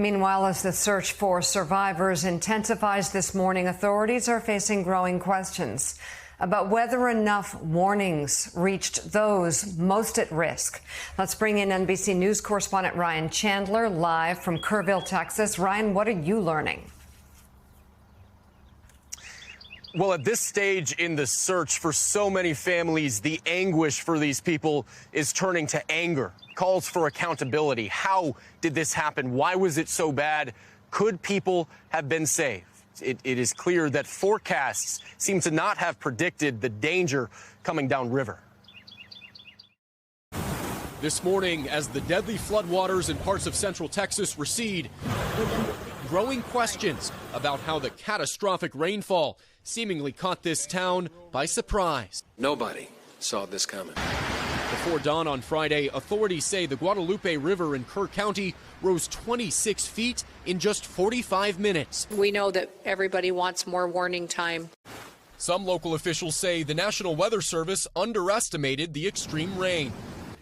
Meanwhile, as the search for survivors intensifies this morning, authorities are facing growing questions about whether enough warnings reached those most at risk. Let's bring in NBC News correspondent Ryan Chandler live from Kerrville, Texas. Ryan, what are you learning? Well, at this stage in the search for so many families, the anguish for these people is turning to anger. Calls for accountability. How did this happen? Why was it so bad? Could people have been saved? It is clear that forecasts seem to not have predicted the danger coming downriver. This morning, as the deadly floodwaters in parts of central Texas recede, growing questions about how the catastrophic rainfall seemingly caught this town by surprise. Nobody saw this coming. Before dawn on Friday, authorities say the Guadalupe River in Kerr County rose 26 feet in just 45 minutes. We know that everybody wants more warning time. Some local officials say the National Weather Service underestimated the extreme rain.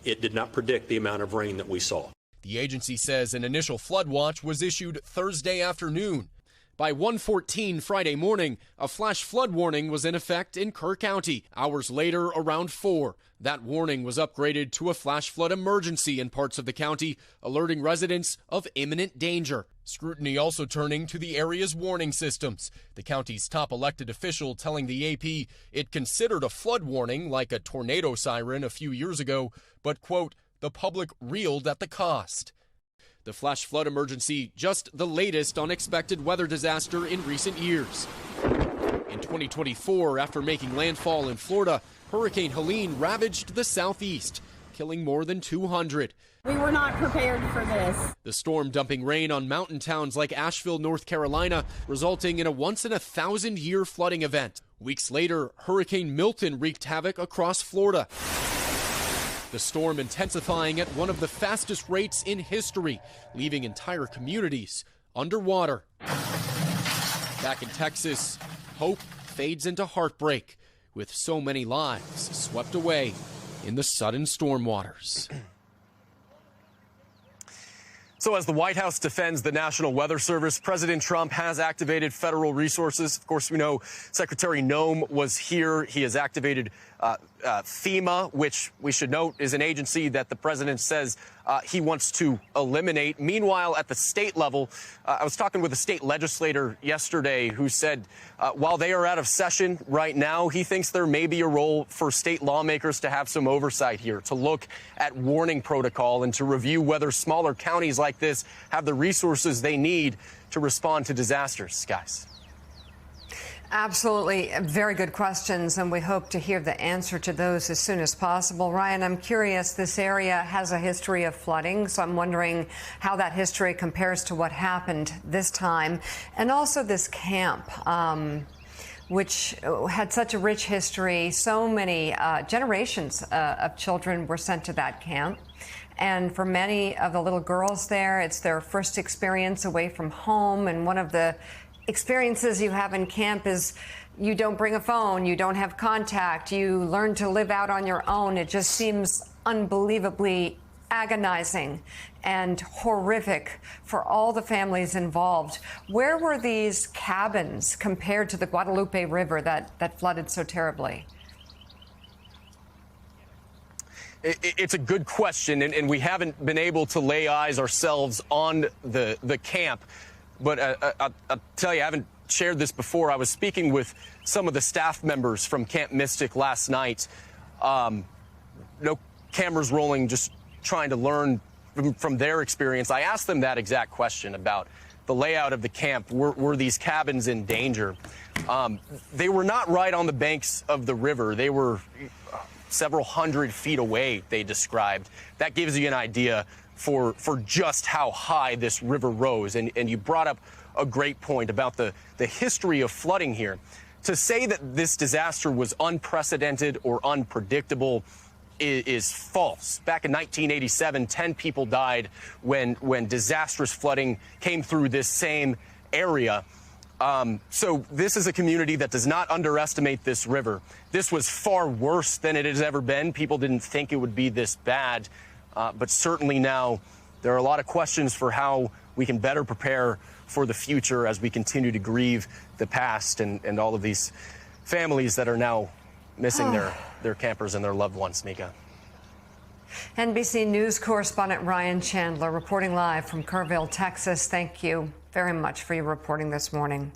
It did not predict the amount of rain that we saw. The agency says an initial flood watch was issued Thursday afternoon. By 1:14 Friday morning, a flash flood warning was in effect in Kerr County. Hours later, around 4, that warning was upgraded to a flash flood emergency in parts of the county, alerting residents of imminent danger. Scrutiny also turning to the area's warning systems. The county's top elected official telling the AP it considered a flood warning like a tornado siren a few years ago, but, quote, the public reeled at the cost. The flash flood emergency, just the latest unexpected weather disaster in recent years. In 2024, after making landfall in Florida, Hurricane Helene ravaged the southeast, killing more than 200. We were not prepared for this. The storm dumping rain on mountain towns like Asheville, North Carolina, resulting in a once-in-a-thousand-year flooding event. Weeks later, Hurricane Milton wreaked havoc across Florida. The storm intensifying at one of the fastest rates in history, leaving entire communities underwater. Back in Texas, hope fades into heartbreak, with so many lives swept away in the sudden storm waters. So as the White House defends the National Weather Service, President Trump has activated federal resources. Of course, we know Secretary Noem was here. He has activated FEMA, which we should note is an agency that the president says he wants to eliminate. Meanwhile, at the state level, I was talking with a state legislator yesterday who said while they are out of session right now, he thinks there may be a role for state lawmakers to have some oversight here, to look at warning protocol and to review whether smaller counties like this have the resources they need to respond to disasters. Guys. Absolutely. Very good questions, and we hope to hear the answer to those as soon as possible. Ryan, I'm curious, this area has a history of flooding, so I'm wondering how that history compares to what happened this time. And also this camp, which had such a rich history. So many generations of children were sent to that camp. And for many of the little girls there, it's their first experience away from home. And one of the experiences you have in camp is you don't bring a phone, you don't have contact, you learn to live out on your own. It just seems unbelievably agonizing and horrific for all the families involved. Where were these cabins compared to the Guadalupe River that flooded so terribly? It's a good question, and we haven't been able to lay eyes ourselves on the camp. But I'll tell you, I haven't shared this before. I was speaking with some of the staff members from Camp Mystic last night. No cameras rolling, just trying to learn from their experience. I asked them that exact question about the layout of the camp. Were these cabins in danger? They were not right on the banks of the river. They were several hundred feet away, they described. That gives you an idea for just how high this river rose. And you brought up a great point about the history of flooding here. To say that this disaster was unprecedented or unpredictable is false. Back in 1987, 10 people died when disastrous flooding came through this same area. So this is a community that does not underestimate this river. This was far worse than it has ever been. People didn't think it would be this bad. But certainly now there are a lot of questions for how we can better prepare for the future as we continue to grieve the past and all of these families that are now missing their campers and their loved ones, Mika. NBC News correspondent Ryan Chandler reporting live from Kerrville, Texas. Thank you very much for your reporting this morning.